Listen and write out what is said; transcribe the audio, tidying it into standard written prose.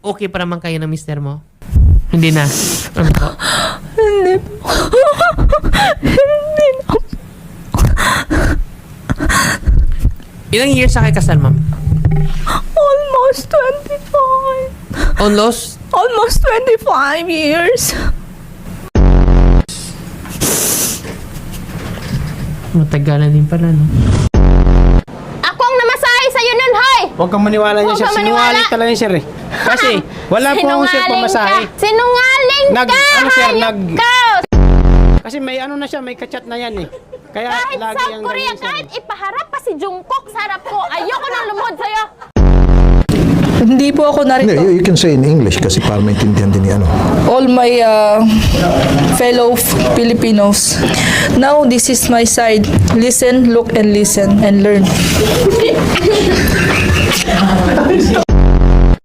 okay pa naman kayo ng mister mo? Hindi na. Ano po? Hindi po. Hindi na. Ilang years na kayo kasal, ma'am? Almost 25. Almost 25 years. Matagalan din pala, no? Ako ang namasahe sa'yo nun, hoy! Huwag kang maniwala niya, Huwag sir. kang maniwala. Sinungaling talaga yun, sir, eh. Kasi, wala po akong sir pamasahe. Sinungaling Nag- ka! ano, sir, hayop nag- ka! Kasi may ano na siya, may kachat na yan, eh. Kaya, Kahit lagi South yung Korea, ganyan, sir. kahit ipaharap pa si Jungkook sa harap ko, ayoko nang lumod sa'yo. Hindi po ako Hindi, narito. you can say in English kasi para maintindihan din ni ano. All my fellow Filipinos. Now, this is my side. Listen, look, and listen, and learn.